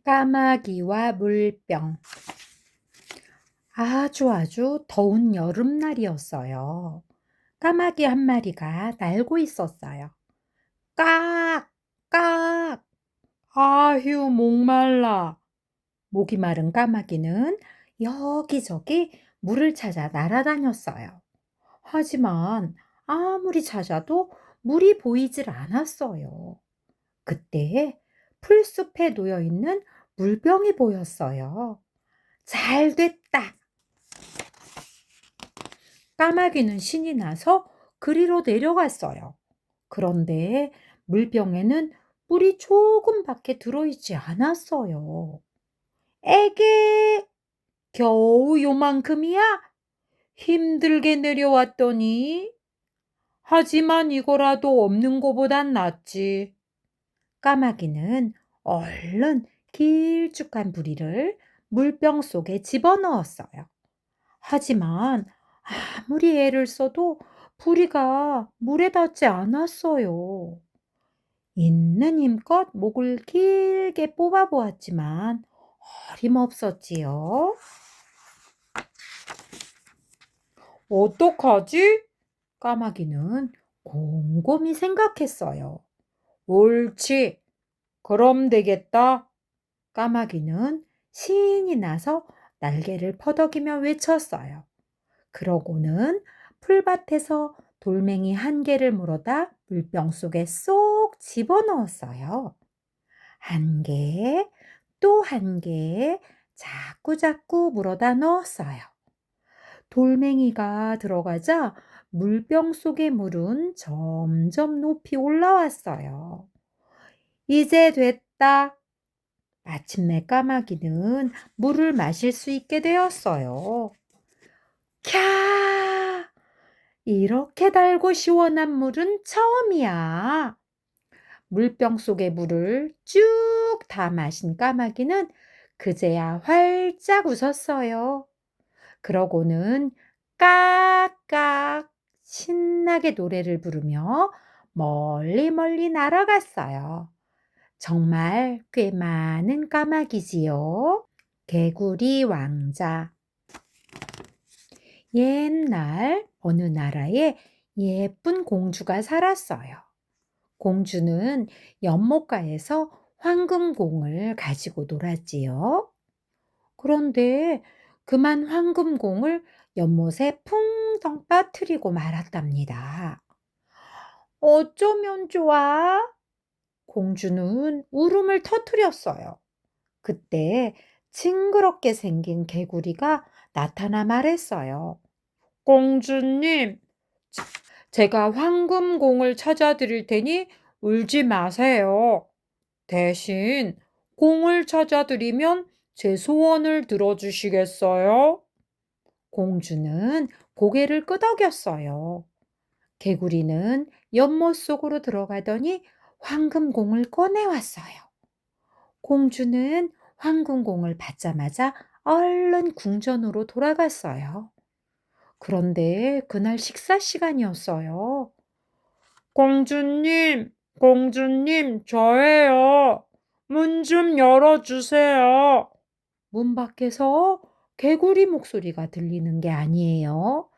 까마귀와 물병. 아주 더운 여름날이었어요. 까마귀 한 마리가 날고 있었어요. 깍! 깍! 아휴, 목말라. 목이 마른 까마귀는 여기저기 물을 찾아 날아다녔어요. 하지만 아무리 찾아도 물이 보이질 않았어요. 그때 풀숲에 놓여 있는 물병이 보였어요. 잘 됐다. 까마귀는 신이 나서 그리로 내려갔어요. 그런데 물병에는 물이 조금밖에 들어있지 않았어요. 에게, 겨우 요만큼이야? 힘들게 내려왔더니. 하지만 이거라도 없는 거보단 낫지. 까마귀는 얼른 길쭉한 부리를 물병 속에 집어넣었어요. 하지만 아무리 애를 써도 부리가 물에 닿지 않았어요. 있는 힘껏 목을 길게 뽑아 보았지만 어림없었지요. 어떡하지? 까마귀는 곰곰이 생각했어요. 옳지. 그럼 되겠다. 까마귀는 신이 나서 날개를 퍼덕이며 외쳤어요. 그러고는 풀밭에서 돌멩이 한 개를 물어다 물병 속에 쏙 집어넣었어요. 한 개, 또 한 개, 자꾸자꾸 물어다 넣었어요. 돌멩이가 들어가자 물병 속의 물은 점점 높이 올라왔어요. 이제 됐다. 마침내 까마귀는 물을 마실 수 있게 되었어요. 캬! 이렇게 달고 시원한 물은 처음이야. 물병 속의 물을 쭉 다 마신 까마귀는 그제야 활짝 웃었어요. 그러고는 깍깍 신나게 노래를 부르며 멀리 날아갔어요. 정말 꽤 많은 까마귀지요. 개구리 왕자. 옛날 어느 나라에 예쁜 공주가 살았어요. 공주는 연못가에서 황금공을 가지고 놀았지요. 그런데 그만 황금공을 연못에 풍덩 빠뜨리고 말았답니다. 어쩌면 좋아? 공주는 울음을 터뜨렸어요. 그때 징그럽게 생긴 개구리가 나타나 말했어요. 공주님, 제가 황금공을 찾아드릴 테니 울지 마세요. 대신 공을 찾아드리면 제 소원을 들어주시겠어요? 공주는 고개를 끄덕였어요. 개구리는 연못 속으로 들어가더니 황금공을 꺼내왔어요. 공주는 황금공을 받자마자 얼른 궁전으로 돌아갔어요. 그런데 그날 식사 시간이었어요. 공주님, 저예요. 문 좀 열어주세요. 문 밖에서 개구리 목소리가 들리는 게 아니에요.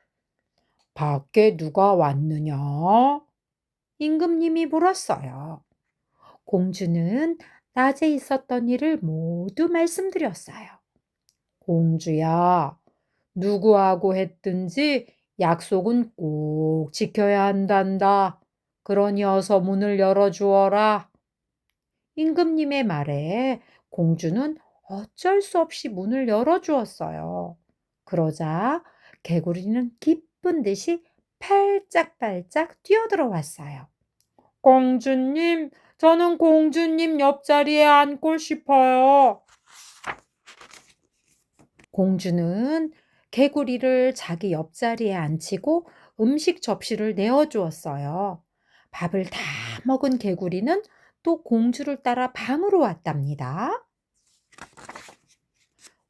밖에 누가 왔느냐? 임금님이 물었어요. 공주는 낮에 있었던 일을 모두 말씀드렸어요. 공주야, 누구하고 했든지 약속은 꼭 지켜야 한단다. 그러니 어서 문을 열어주어라. 임금님의 말에 공주는 어쩔 수 없이 문을 열어주었어요. 그러자 개구리는 기쁜 듯이 팔짝팔짝 뛰어들어왔어요. 공주님, 저는 공주님 옆자리에 앉고 싶어요. 공주는 개구리를 자기 옆자리에 앉히고 음식 접시를 내어주었어요. 밥을 다 먹은 개구리는 또 공주를 따라 방으로 왔답니다.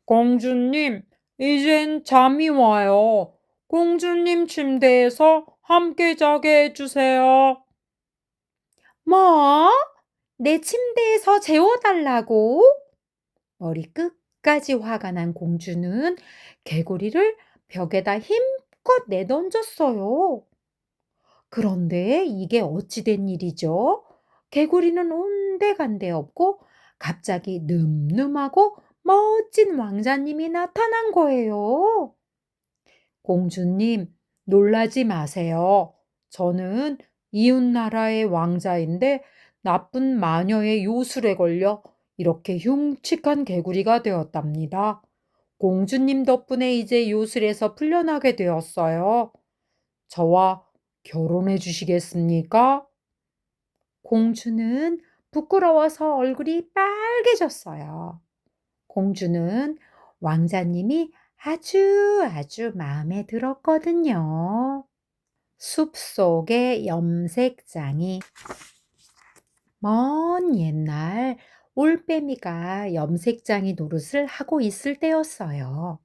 공주님, 이젠 잠이 와요. 공주님 침대에서 함께 자게 해주세요. 뭐? 내 침대에서 재워달라고? 머리 끝까지 화가 난 공주는 개구리를 벽에다 힘껏 내던졌어요. 그런데 이게 어찌 된 일이죠? 개구리는 온데간데 없고 갑자기 늠름하고 멋진 왕자님이 나타난 거예요. 공주님, 놀라지 마세요. 저는 이웃나라의 왕자인데 나쁜 마녀의 요술에 걸려 이렇게 흉측한 개구리가 되었답니다. 공주님 덕분에 이제 요술에서 풀려나게 되었어요. 저와 결혼해 주시겠습니까? 공주는 부끄러워서 얼굴이 빨개졌어요. 공주는 왕자님이 아주 마음에 들었거든요. 숲속의 염색장이 먼 옛날 올빼미가 염색장이 노릇을 하고 있을 때였어요.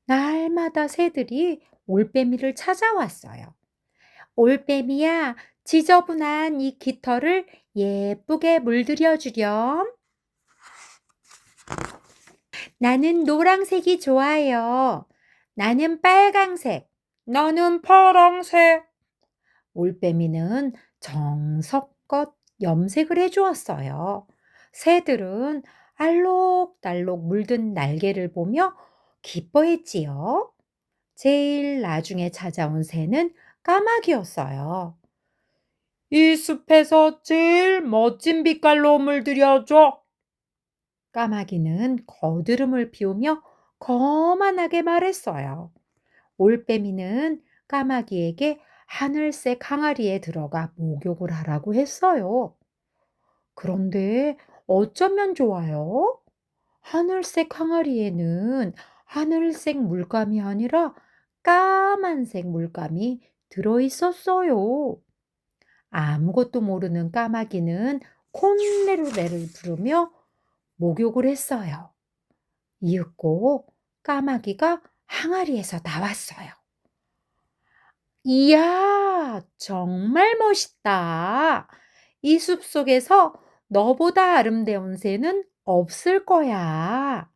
날마다 새들이 올빼미를 찾아왔어요. 올빼미야, 지저분한 이 깃털을 예쁘게 물들여 주렴. 나는 노란색이 좋아요. 나는 빨강색. 나는 파랑색. 올빼미는 정성껏 염색을 해주었어요. 새들은 알록달록 물든 날개를 보며 기뻐했지요. 제일 나중에 찾아온 새는 까마귀였어요. 이 숲에서 제일 멋진 빛깔로 물들여줘. 까마귀는 거드름을 피우며 거만하게 말했어요. 올빼미는 까마귀에게 하늘색 항아리에 들어가 목욕을 하라고 했어요. 그런데 어쩌면 좋아요? 하늘색 항아리에는 하늘색 물감이 아니라 까만색 물감이 들어 있었어요. 아무것도 모르는 까마귀는 콘레루레를 부르며 목욕을 했어요. 이윽고 까마귀가 항아리에서 나왔어요. 이야, 정말 멋있다. 이 숲속에서 너보다 아름다운 새는 없을 거야.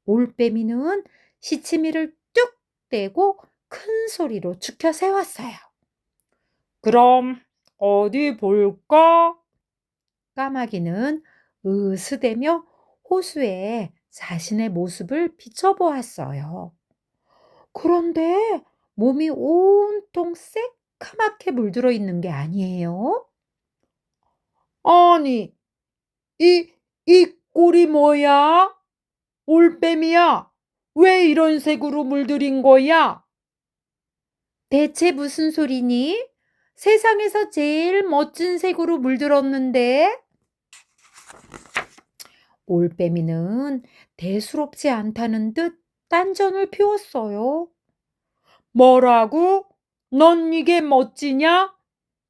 올빼미는 시치미를 뚝 떼고 큰 소리로 죽혀 세웠어요. 그럼 어디 볼까? 까마귀는 으스대며 호수에 자신의 모습을 비춰보았어요. 그런데 몸이 온통 새카맣게 물들어 있는 게 아니에요. 아니, 이 꼴이 뭐야? 올빼미야, 왜 이런 색으로 물들인 거야? 대체 무슨 소리니? 세상에서 제일 멋진 색으로 물들었는데? 올빼미는 대수롭지 않다는 듯 딴전을 피웠어요. 뭐라고? 넌 이게 멋지냐?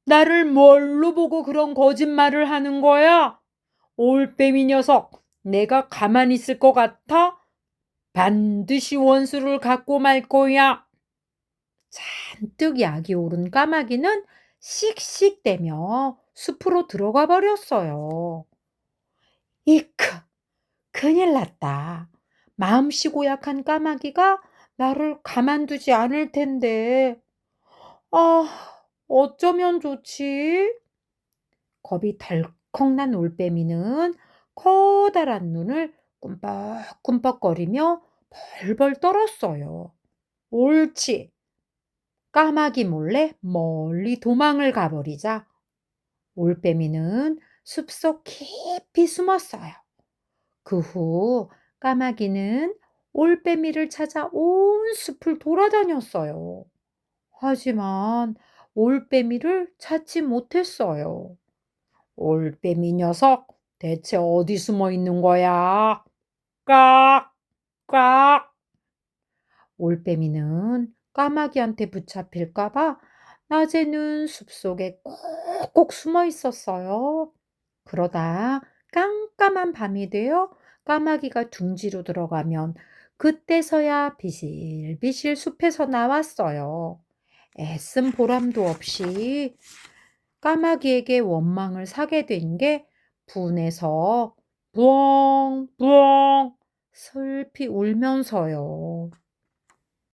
나를 뭘로 보고 그런 거짓말을 하는 거야? 올빼미 녀석, 내가 가만히 있을 것 같아? 반드시 원수를 갖고 말 거야. 잔뜩 약이 오른 까마귀는 씩씩대며 숲으로 들어가 버렸어요. 이크, 큰일 났다. 마음씨 고약한 까마귀가 나를 가만두지 않을 텐데. 아, 어쩌면 좋지? 겁이 덜컥 난 올빼미는 커다란 눈을 꿈뻑꿈뻑거리며 벌벌 떨었어요. 옳지. 까마귀 몰래 멀리 도망을 가버리자 올빼미는 숲속 깊이 숨었어요. 그 후 까마귀는 올빼미를 찾아 온 숲을 돌아다녔어요. 하지만 올빼미를 찾지 못했어요. 올빼미 녀석, 대체 어디 숨어 있는 거야? 깍! 깍! 올빼미는 까마귀한테 붙잡힐까 봐 낮에는 숲속에 꼭꼭 숨어 있었어요. 그러다 깜깜한 밤이 되어 까마귀가 둥지로 들어가면 그때서야 비실비실 숲에서 나왔어요. 애쓴 보람도 없이 까마귀에게 원망을 사게 된 게 분해서 부엉부엉 슬피 울면서요.